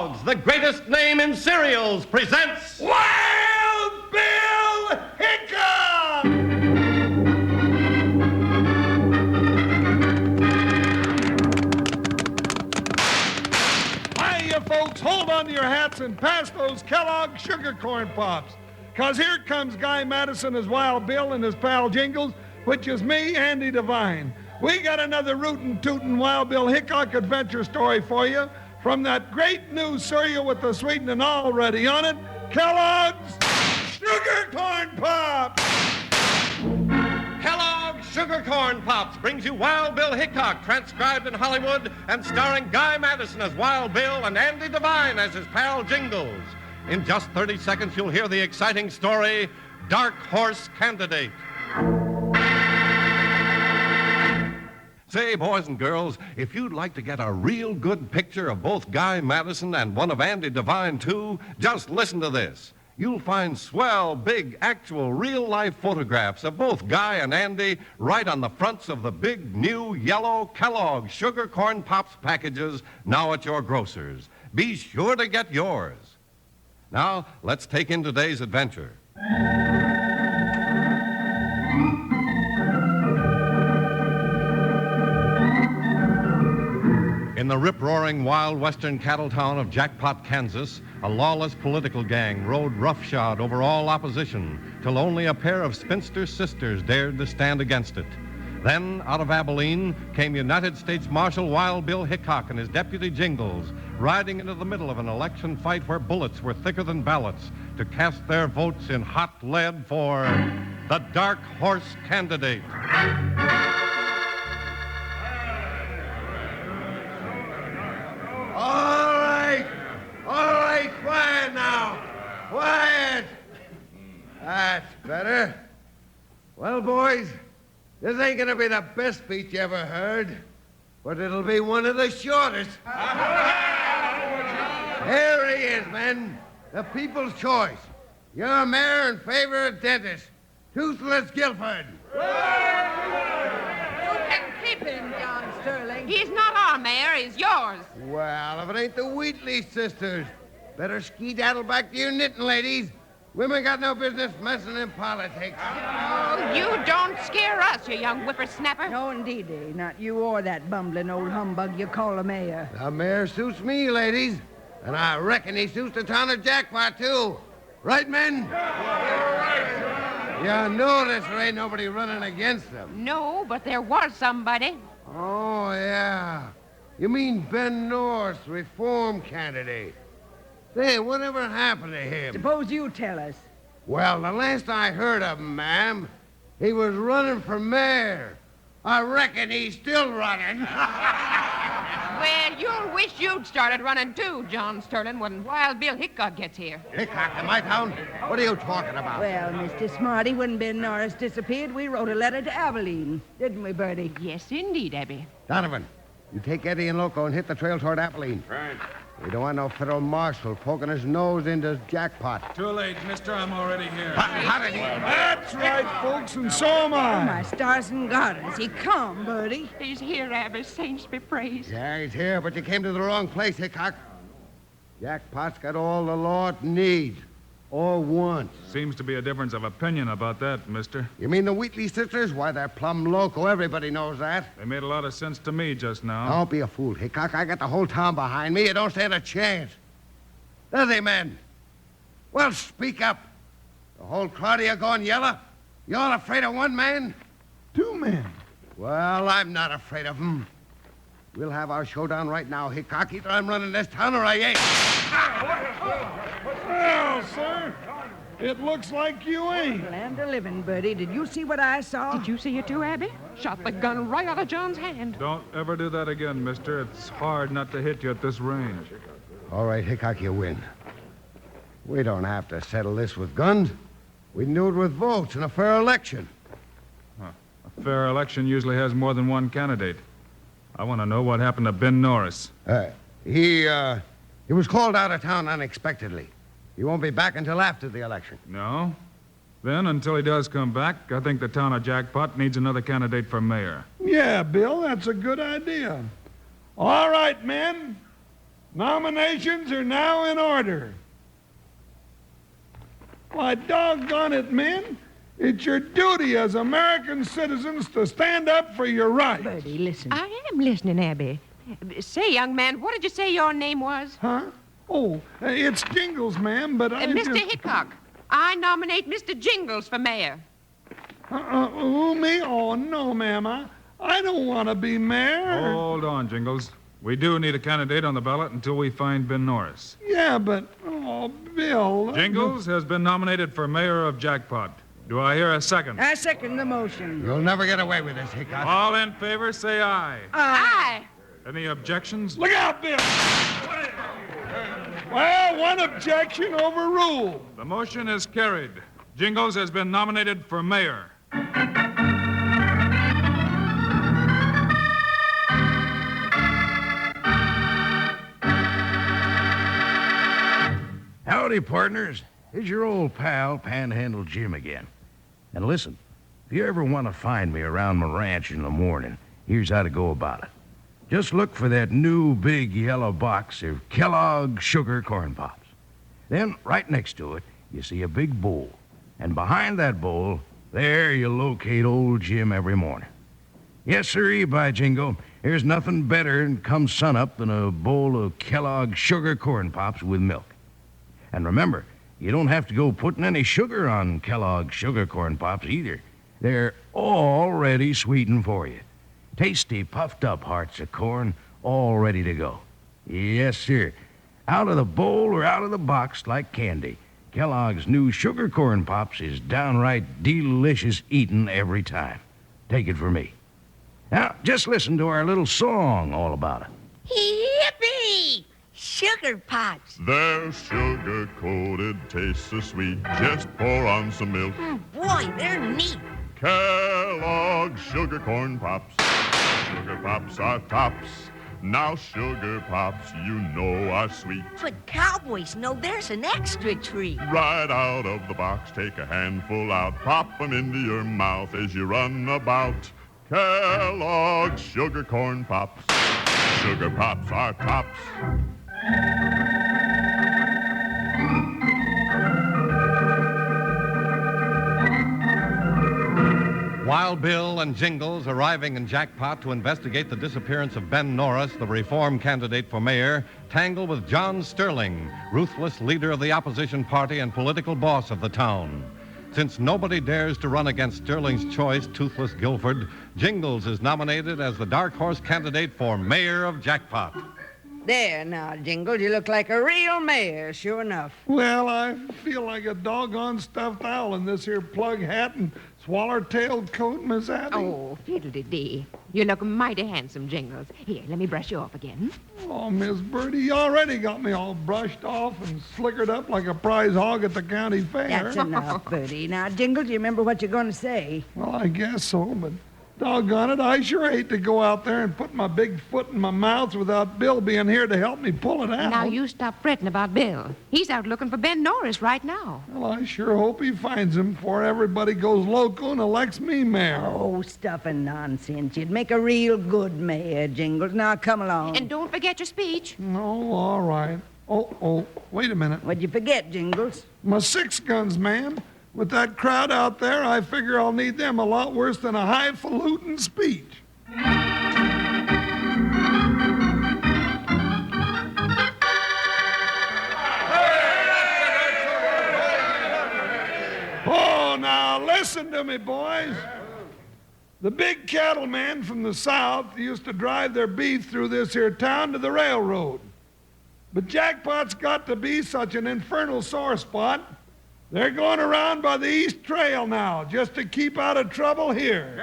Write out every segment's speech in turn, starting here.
Kellogg's, the greatest name in cereals, presents Wild Bill Hickok! Hiya, folks. Hold on to your hats and pass those Kellogg's Sugar Corn Pops. Because here comes Guy Madison as Wild Bill and his pal Jingles, which is me, Andy Devine. We got another rootin' tootin' Wild Bill Hickok adventure story for you from that great new cereal with the sweetening already on it, Kellogg's Sugar Corn Pops! Kellogg's Sugar Corn Pops brings you Wild Bill Hickok, transcribed in Hollywood and starring Guy Madison as Wild Bill and Andy Devine as his pal Jingles. In just 30 seconds, you'll hear the exciting story, Dark Horse Candidate. Say, boys and girls, if you'd like to get a real good picture of both Guy Madison and one of Andy Devine, too, just listen to this. You'll find swell, big, actual, real-life photographs of both Guy and Andy right on the fronts of the big, new, yellow Kellogg's Sugar Corn Pops packages now at your grocer's. Be sure to get yours. Now, let's take in today's adventure. In the rip-roaring wild western cattle town of Jackpot, Kansas, a lawless political gang rode roughshod over all opposition till only a pair of spinster sisters dared to stand against it. Then, out of Abilene, came United States Marshal Wild Bill Hickok and his deputy Jingles, riding into the middle of an election fight where bullets were thicker than ballots to cast their votes in hot lead for the Dark Horse Candidate. All right, quiet now. Quiet. That's better. Well, boys, this ain't gonna be the best speech you ever heard, but it'll be one of the shortest. Here he is, men. The people's choice. Your mayor and favorite dentist, Toothless Guilford. You can keep him, John Sterling. He's not our mayor, he's yours. Well, if it ain't the Wheatley sisters, better skedaddle back to your knitting, ladies. Women got no business messing in politics. Oh, you don't scare us, you young whippersnapper. No, indeed, not you or that bumbling old humbug you call a mayor. The mayor suits me, ladies, and I reckon he suits the town of Jackpot, too. Right, men? You notice there ain't nobody running against them. No, but there was somebody. Oh, yeah. You mean Ben Norris, reform candidate. Say, whatever happened to him? Suppose you tell us. Well, the last I heard of him, ma'am, he was running for mayor. I reckon he's still running. Well, you'll wish you'd started running too, John Sterling, when Wild Bill Hickok gets here. Hickok in my town? What are you talking about? Well, Mr. Smarty, when Ben Norris disappeared, we wrote a letter to Abilene. Didn't we, Bertie? Yes, indeed, Abby. Donovan, you take Eddie and Loco and hit the trail toward Abilene. Right. We don't want no federal marshal poking his nose into Jackpot. Too late, mister. I'm already here. How did he? That's right, folks, and so am Oh, I. my stars and garters. He come, Bertie. He's here, Abby. Saints be praised. Yeah, he's here, but you came to the wrong place, Hickok. Jackpot's got all the law it needs. All wants. Seems to be a difference of opinion about that, mister. You mean the Wheatley sisters? Why, they're plumb loco. Everybody knows that. They made a lot of sense to me just now. Don't be a fool, Hickok. I got the whole town behind me. You don't stand a chance. Does he, men? Well, speak up. The whole crowd of you going yellow? You all afraid of one man? 2 men. Well, I'm not afraid of him. We'll have our showdown right now, Hickok. Either I'm running this town or I ain't. Well, sir, it looks like you ain't. Land of living, Bertie. Did you see what I saw? Did you see it too, Abby? Shot the gun right out of John's hand. Don't ever do that again, mister. It's hard not to hit you at this range. All right, Hickok, you win. We don't have to settle this with guns. We can do it with votes in a fair election. A fair election usually has more than one candidate. I want to know what happened to Ben Norris. He was called out of town unexpectedly. He won't be back until after the election. No? Then, until he does come back, I think the town of Jackpot needs another candidate for mayor. Yeah, Bill, that's a good idea. All right, men. Nominations are now in order. Why, doggone it, men. It's your duty as American citizens to stand up for your rights. Bertie, listen. I am listening, Abby. Say, young man, what did you say your name was? Huh? Oh, it's Jingles, ma'am, but I Mr. just... Hickok. I nominate Mr. Jingles for mayor. Who, me? Oh, no, ma'am. I don't want to be mayor. Hold on, Jingles. We do need a candidate on the ballot until we find Ben Norris. Yeah, but... Oh, Bill... Jingles has been nominated for mayor of Jackpot. Do I hear a second? I second the motion. You'll never get away with this, Hickok. All in favor, say aye. Aye. Any objections? Look out, Bill! Well, one objection overruled. The motion is carried. Jingles has been nominated for mayor. Howdy, partners. Here's your old pal, Panhandle Jim again. And listen, if you ever want to find me around my ranch in the morning, here's how to go about it. Just look for that new big yellow box of Kellogg's Sugar Corn Pops. Then, right next to it, you see a big bowl. And behind that bowl, there you locate old Jim every morning. Yes, sirree, by jingo, there's nothing better come sunup than a bowl of Kellogg's Sugar Corn Pops with milk. And remember, you don't have to go putting any sugar on Kellogg's Sugar Corn Pops either. They're already sweetened for you. Tasty, puffed-up hearts of corn, all ready to go. Yes, sir. Out of the bowl or out of the box like candy. Kellogg's new Sugar Corn Pops is downright delicious eating every time. Take it from me. Now, just listen to our little song all about it. Yippee! Sugar Pops. They're sugar-coated, taste so sweet. Just pour on some milk. Boy, they're neat. Kellogg's Sugar Corn Pops. Sugar Pops are tops. Now Sugar Pops, you know, are sweet. But cowboys know there's an extra treat. Right out of the box, take a handful out. Pop 'em into your mouth as you run about. Kellogg's Sugar Corn Pops. Sugar Pops are tops. Wild Bill and Jingles arriving in Jackpot to investigate the disappearance of Ben Norris, the reform candidate for mayor, tangle with John Sterling, ruthless leader of the opposition party and political boss of the town. Since nobody dares to run against Sterling's choice, Toothless Guilford, Jingles is nominated as the dark horse candidate for mayor of Jackpot. There now, Jingles, you look like a real mayor, sure enough. Well, I feel like a doggone stuffed owl in this here plug hat and swaller-tailed coat, Miss Abby. Oh, fiddle-de-dee. You look mighty handsome, Jingles. Here, let me brush you off again. Oh, Miss Birdie, you already got me all brushed off and slickered up like a prize hog at the county fair. That's enough, Bertie. Now, Jingles, you remember what you're going to say. Well, I guess so, but doggone it, I sure hate to go out there and put my big foot in my mouth without Bill being here to help me pull it out. Now, you stop fretting about Bill. He's out looking for Ben Norris right now. Well, I sure hope he finds him before everybody goes loco and elects me mayor. Oh, stuff and nonsense. You'd make a real good mayor, Jingles. Now, come along. And don't forget your speech. No, all right. Oh, wait a minute. What'd you forget, Jingles? My 6 guns, ma'am. With that crowd out there, I figure I'll need them a lot worse than a highfalutin speech. Oh, now listen to me, boys. The big cattlemen from the south used to drive their beef through this here town to the railroad. But Jackpot's got to be such an infernal sore spot. They're going around by the East Trail now, just to keep out of trouble here.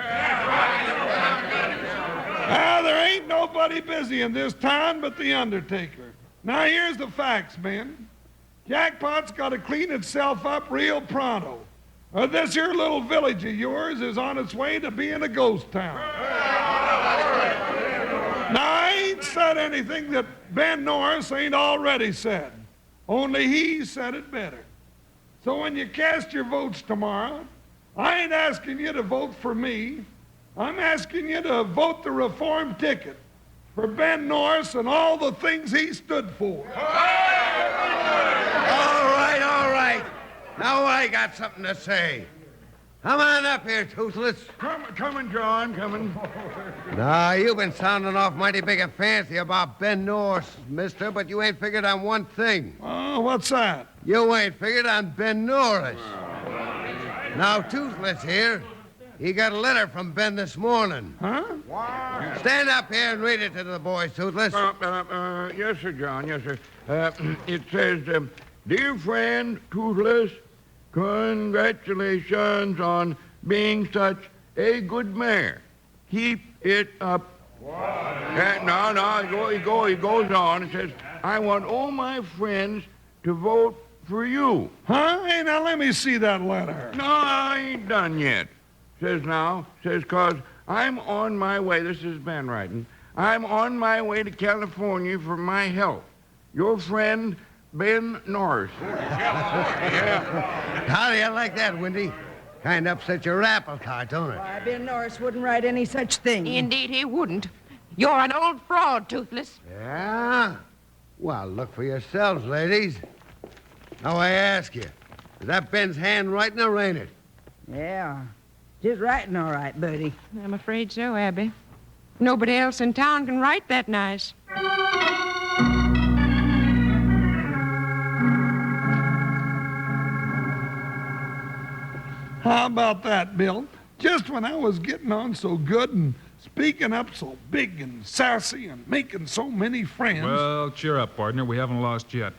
There ain't nobody busy in this town but the undertaker. Now, here's the facts, men. Jackpot's got to clean itself up real pronto, or this here little village of yours is on its way to being a ghost town. Now, I ain't said anything that Ben Norris ain't already said, only he said it better. So when you cast your votes tomorrow, I ain't asking you to vote for me. I'm asking you to vote the reform ticket for Ben Norris and all the things he stood for. All right. Now I got something to say. Come on up here, Toothless. Coming, John, coming. Now, you've been sounding off mighty big and fancy about Ben Norris, mister, but you ain't figured on one thing. Oh, what's that? You ain't figured on Ben Norris. Now, Toothless here, he got a letter from Ben this morning. Huh? Stand up here and read it to the boys, Toothless. Yes, sir, John, yes, sir. It says, Dear friend, Toothless, congratulations on being such a good mayor. Keep it up. He goes on and says, I want all my friends to vote for you. Huh? Hey, now let me see that letter. No, I ain't done yet. Says, cause I'm on my way, this is Ben writing, I'm on my way to California for my health. Your friend, Ben Norris. How do you like that, Windy? Kind of upset your apple cart, don't it? Why, Ben Norris wouldn't write any such thing. Indeed, he wouldn't. You're an old fraud, Toothless. Yeah? Well, look for yourselves, ladies. Now I ask you, is that Ben's handwriting or ain't it? Yeah. Just writing all right, Bertie. I'm afraid so, Abby. Nobody else in town can write that nice. How about that, Bill? Just when I was getting on so good and speaking up so big and sassy and making so many friends. Well, cheer up, partner. We haven't lost yet.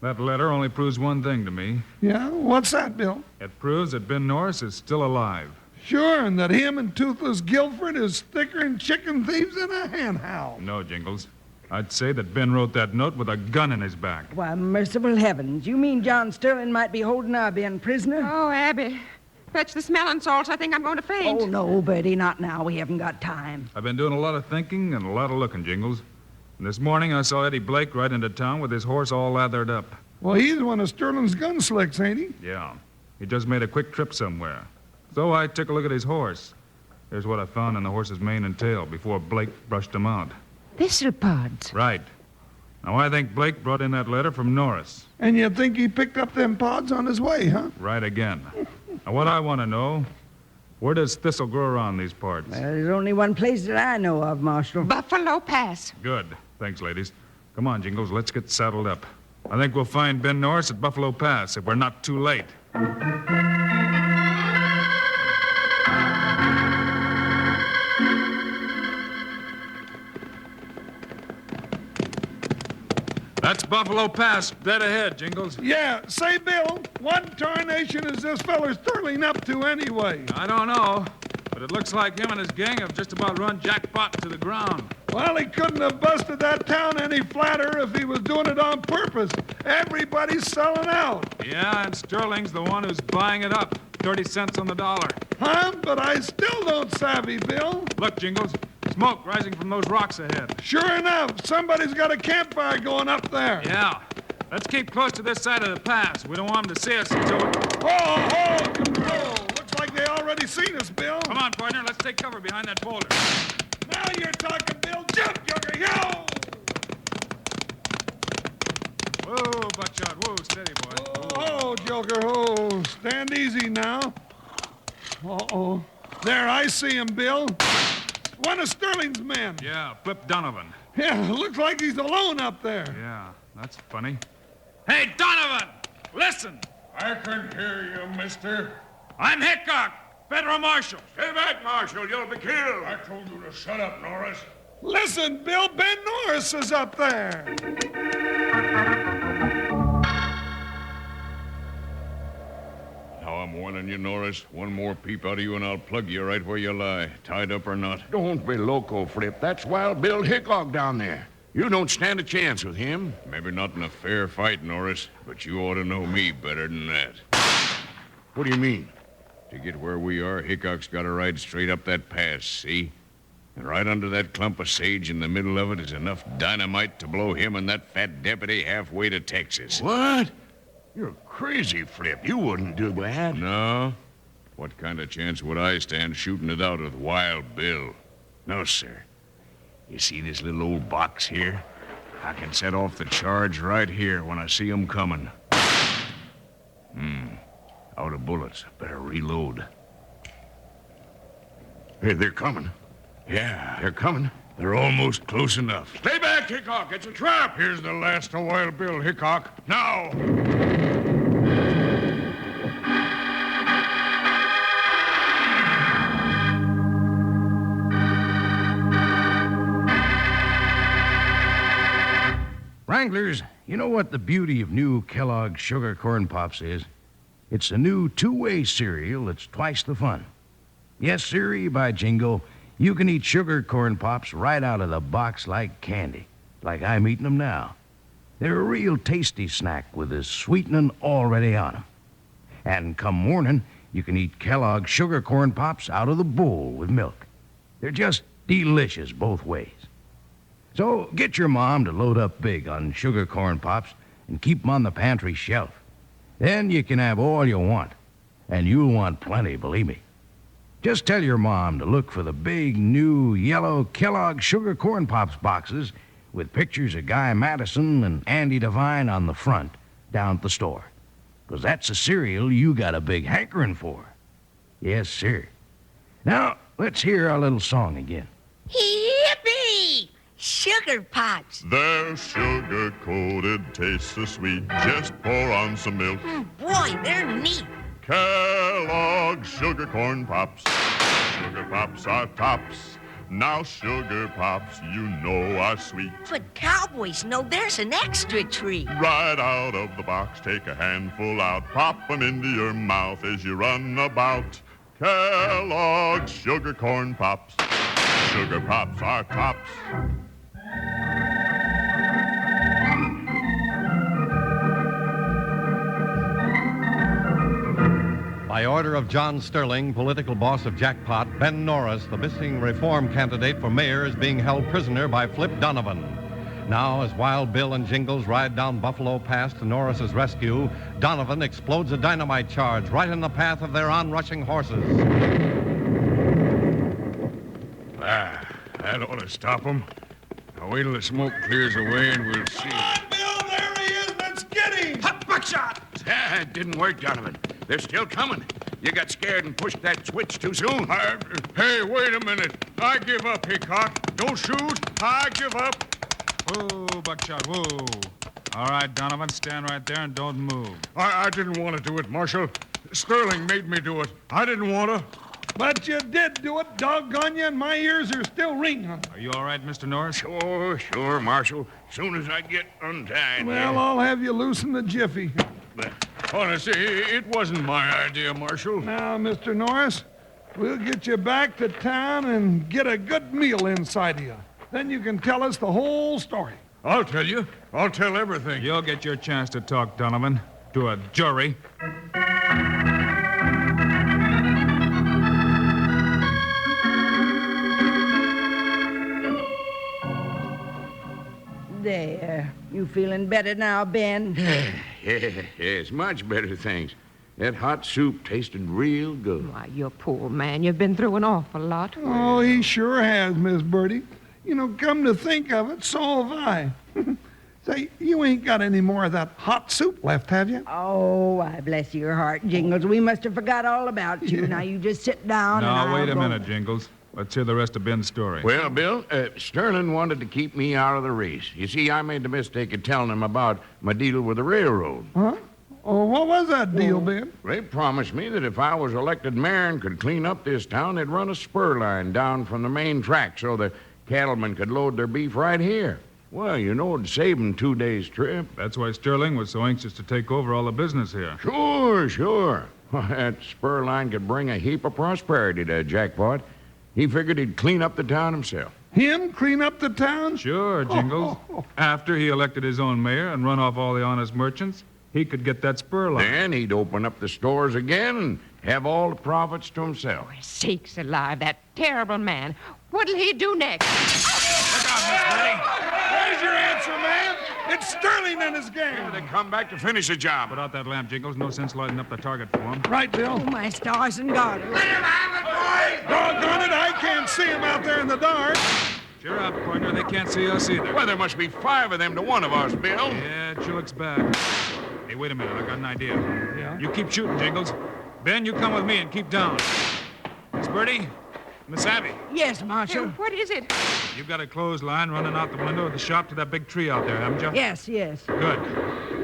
That letter only proves one thing to me. Yeah? What's that, Bill? It proves that Ben Norris is still alive. Sure, and that him and Toothless Guilford is thicker than chicken thieves in a hen house. No, Jingles. I'd say that Ben wrote that note with a gun in his back. Why, merciful heavens. You mean John Sterling might be holding our Ben prisoner? Oh, Abby. Fetch the smelling salts. I think I'm going to faint. Oh, no, Bertie, not now. We haven't got time. I've been doing a lot of thinking and a lot of looking, Jingles. And this morning I saw Eddie Blake ride into town with his horse all lathered up. Well, he's one of Sterling's gun slicks, ain't he? Yeah. He just made a quick trip somewhere. So I took a look at his horse. Here's what I found in the horse's mane and tail before Blake brushed him out. Thistle pods. Right. Now, I think Blake brought in that letter from Norris. And you think he picked up them pods on his way, huh? Right again. Now, what I want to know, where does thistle grow around these parts? Well, there's only one place that I know of, Marshal. Buffalo Pass. Good. Thanks, ladies. Come on, Jingles, let's get saddled up. I think we'll find Ben Norris at Buffalo Pass if we're not too late. That's Buffalo Pass, dead ahead, Jingles. Yeah, say, Bill, what tarnation is this feller Sterling up to anyway? I don't know, but it looks like him and his gang have just about run Jackpot to the ground. Well, he couldn't have busted that town any flatter if he was doing it on purpose. Everybody's selling out. Yeah, and Sterling's the one who's buying it up. 30 cents on the dollar. Huh? But I still don't savvy, Bill. Look, Jingles, smoke rising from those rocks ahead. Sure enough, somebody's got a campfire going up there. Yeah. Let's keep close to this side of the pass. We don't want them to see us until we... Oh, looks like they already seen us, Bill. Come on, partner. Let's take cover behind that boulder. Now you're talking, Bill. Jump, Yoker, yo! Whoa, buckshot. Whoa, steady, boy. Oh, Joker, oh, stand easy now. Uh-oh. There, I see him, Bill. One of Sterling's men. Yeah, Flip Donovan. Yeah, looks like he's alone up there. Yeah, that's funny. Hey, Donovan! Listen! I can hear you, mister. I'm Hickok, federal marshal. Stay back, Marshal. You'll be killed. I told you to shut up, Norris. Listen, Bill, Ben Norris is up there. Now I'm warning you, Norris. One more peep out of you and I'll plug you right where you lie, tied up or not. Don't be loco, Flip. That's Wild Bill Hickok down there. You don't stand a chance with him. Maybe not in a fair fight, Norris, but you ought to know me better than that. What do you mean? To get where we are, Hickok's got to ride straight up that pass, see? And right under that clump of sage in the middle of it is enough dynamite to blow him and that fat deputy halfway to Texas. What? You're crazy, Flip. You wouldn't do that. No? What kind of chance would I stand shooting it out with Wild Bill? No, sir. You see this little old box here? I can set off the charge right here when I see 'em coming. Out of bullets. Better reload. Hey, they're coming. Yeah, they're coming. They're almost close enough. Stay back, Hickok. It's a trap. Here's the last of Wild Bill Hickok. Now! Wranglers, you know what the beauty of new Kellogg's Sugar Corn Pops is? It's a new two-way cereal that's twice the fun. Yes, sirree, by jingo, you can eat Sugar Corn Pops right out of the box like candy, like I'm eating them now. They're a real tasty snack with the sweetening already on them. And come morning, you can eat Kellogg's Sugar Corn Pops out of the bowl with milk. They're just delicious both ways. So get your mom to load up big on Sugar Corn Pops and keep them on the pantry shelf. Then you can have all you want. And you'll want plenty, believe me. Just tell your mom to look for the big, new, yellow Kellogg's Sugar Corn Pops boxes with pictures of Guy Madison and Andy Devine on the front down at the store. 'Cause that's a cereal you got a big hankering for. Yes, sir. Now, let's hear our little song again. Yippee! Sugar Pops. They're sugar-coated, taste so sweet. Just pour on some milk. Boy, they're neat. Kellogg's Sugar Corn Pops. Sugar Pops are tops. Now Sugar Pops, you know, are sweet. But cowboys know there's an extra treat. Right out of the box, take a handful out. Pop 'em into your mouth as you run about. Kellogg's Sugar Corn Pops. Sugar Pops are tops. By order of John Sterling, political boss of Jackpot, Ben Norris, the missing reform candidate for mayor, is being held prisoner by Flip Donovan. Now, as Wild Bill and Jingles ride down Buffalo Pass to Norris's rescue, Donovan explodes a dynamite charge right in the path of their onrushing horses. That ought to stop 'em. Now wait till the smoke clears away and we'll see. Bill, there he is. Let's get him. Hot buckshot! It didn't work, Donovan. They're still coming. You got scared and pushed that switch too soon. Hey, wait a minute. I give up, Hickok. Don't shoot. I give up. Whoa, Buckshot, whoa. All right, Donovan, stand right there and don't move. I didn't want to do it, Marshal. Sterling made me do it. I didn't want to. But you did do it, doggone you, and my ears are still ringing. Are you all right, Mr. Norris? Sure, Marshal. Soon as I get untied. Well, I'll have you loose in a jiffy. Honestly, it wasn't my idea, Marshal. Now, Mr. Norris, we'll get you back to town and get a good meal inside of you. Then you can tell us the whole story. I'll tell you. I'll tell everything. You'll get your chance to talk, Donovan, to a jury. There. You feeling better now, Ben? Yes, much better, thanks. That hot soup tasted real good. Why, you poor man. You've been through an awful lot. Oh, he sure has, Miss Birdie. You know, come to think of it, so have I. Say, you ain't got any more of that hot soup left, have you? Oh, I bless your heart, Jingles. We must have forgot all about you. Yeah. Now you just sit down and Now, I'll wait a go. minute, Jingles. Let's hear the rest of Ben's story. Well, Bill, Sterling wanted to keep me out of the race. You see, I made the mistake of telling him about my deal with the railroad. Huh? Oh, what was that deal, Ben? They promised me that if I was elected mayor and could clean up this town, they'd run a spur line down from the main track so the cattlemen could load their beef right here. Well, you know, it'd save them 2 days' trip. That's why Sterling was so anxious to take over all the business here. Sure. That spur line could bring a heap of prosperity to Jackpot. He figured he'd clean up the town himself. Him clean up the town? Sure, Jingles. After he elected his own mayor and run off all the honest merchants, he could get that spur line. Then he'd open up the stores again and have all the profits to himself. Sakes alive, that terrible man. What'll he do next? Look out, Miss Birdie. There's your answer, man. It's Sterling and his gang. They come back to finish the job. Put out that lamp, Jingles. No sense lighting up the target for him. Right, Bill. Oh, my stars and garters. Doggone it, I can't see him out there in the dark. Cheer up, partner. They can't see us either. Well, there must be 5 of them to 1 of us, Bill. Yeah, it sure looks bad. Hey, wait a minute. I got an idea. Yeah? You keep shooting, Jingles. Ben, you come with me and keep down. Miss Birdie, Miss Abby, Yes, Marshal. What is it? you've got a clothesline running out the window of the shop to that big tree out there, haven't you? Yes, yes. Good.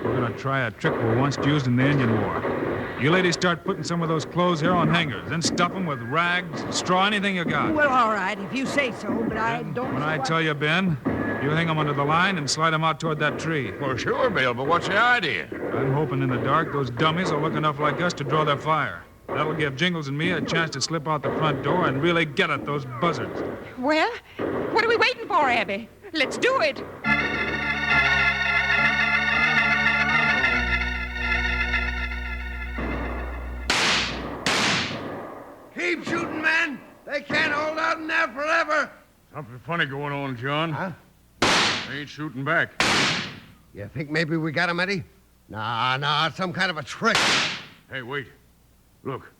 We're going to try a trick we once used in the Indian War. You ladies start putting some of those clothes here on hangers, then stuff them with rags, straw, anything you got. Well, all right, if you say so, but I don't... When I know tell you, Ben, you hang them under the line and slide them out toward that tree. Well, sure, Bill, but what's the idea? I'm hoping in the dark those dummies will look enough like us to draw their fire. That'll give Jingles and me a chance to slip out the front door and really get at those buzzards. Well, what are we waiting for, Abby? Let's do it. Keep shooting, man. They can't hold out in there forever. Something funny going on, John. Huh? They ain't shooting back. You think maybe we got him, Eddie? Nah, it's some kind of a trick. Hey, wait. Look.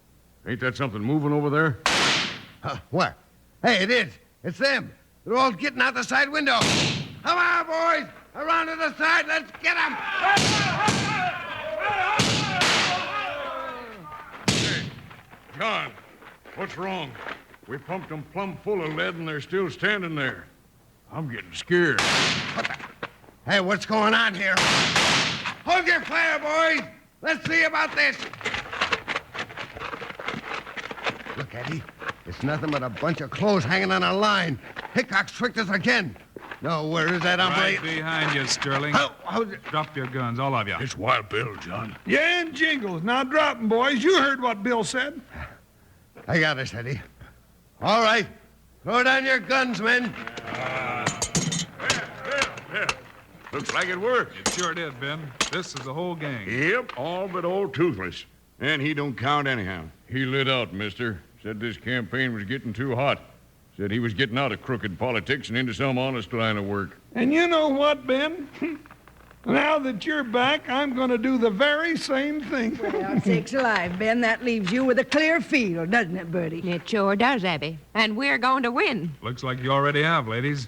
Ain't that something moving over there? Where? Hey, it is. It's them. They're all getting out the side window. Come on, boys. Around to the side. Let's get them. Hey, John, what's wrong? We pumped them plumb full of lead and they're still standing there. I'm getting scared. Hey, what's going on here? Hold your fire, boys. Let's see about this. Look, Eddie. It's nothing but a bunch of clothes hanging on a line. Hickok's tricked us again. No, where is that hombre? Right behind you, Sterling. Drop your guns, all of you. It's Wild Bill, John. Yeah, and Jingles. Now drop 'em, boys. You heard what Bill said. I got this, Eddie. All right. Throw down your guns, men. Looks like it worked. It sure did, Ben. This is the whole gang. Yep, all but old Toothless. And he don't count anyhow. He lit out, mister. Said this campaign was getting too hot. Said he was getting out of crooked politics and into some honest line of work. And you know what, Ben? Now that you're back, I'm going to do the very same thing. Well, sakes alive, Ben, that leaves you with a clear field, doesn't it, Bertie? It sure does, Abby. And we're going to win. Looks like you already have, ladies.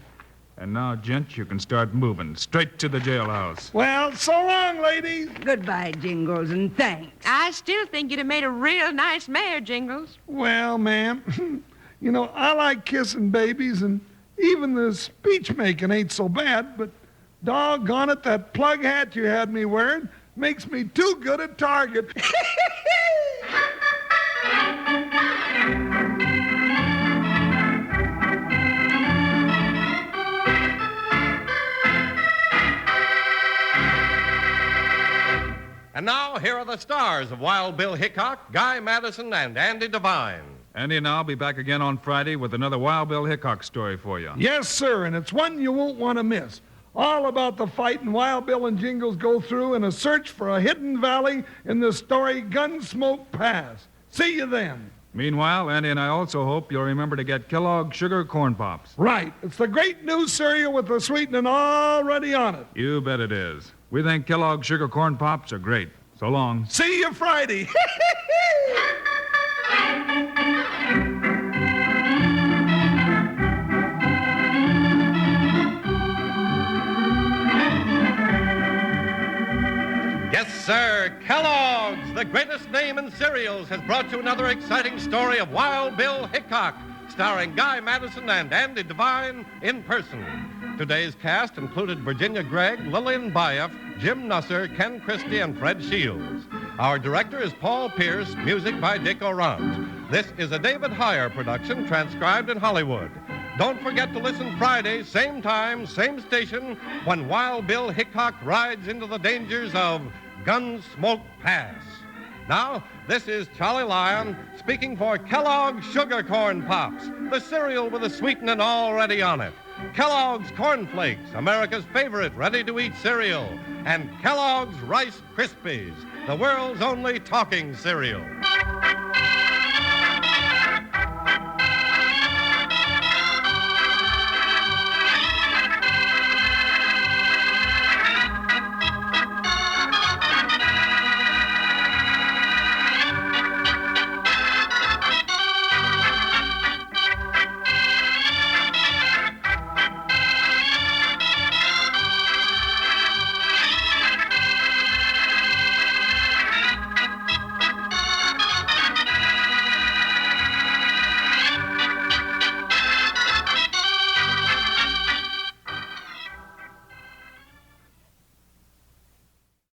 And now, gents, you can start moving straight to the jailhouse. Well, so long, ladies. Goodbye, Jingles, and thanks. I still think you'd have made a real nice mayor, Jingles. Well, ma'am, you know, I like kissing babies, and even the speech making ain't so bad, but doggone it, that plug hat you had me wearing makes me too good a target. And now, here are the stars of Wild Bill Hickok, Guy Madison, and Andy Devine. Andy and I'll be back again on Friday with another Wild Bill Hickok story for you. Yes, sir, and it's one you won't want to miss. All about the fight and Wild Bill and Jingles go through in a search for a hidden valley in the story Gunsmoke Pass. See you then. Meanwhile, Andy and I also hope you'll remember to get Kellogg's Sugar Corn Pops. Right. It's the great new cereal with the sweetening already on it. You bet it is. We think Kellogg's Sugar Corn Pops are great. So long. See you Friday. Yes, sir. Kellogg's, the greatest name in cereals, has brought you another exciting story of Wild Bill Hickok, starring Guy Madison and Andy Devine in person. Today's cast included Virginia Gregg, Lillian Bayef, Jim Nusser, Ken Christie, and Fred Shields. Our director is Paul Pierce, music by Dick Orant. This is a David Heyer production transcribed in Hollywood. Don't forget to listen Friday, same time, same station, when Wild Bill Hickok rides into the dangers of Gunsmoke Pass. Now, this is Charlie Lyon speaking for Kellogg's Sugar Corn Pops, the cereal with the sweetening already on it. Kellogg's Corn Flakes, America's favorite ready-to-eat cereal. And Kellogg's Rice Krispies, the world's only talking cereal.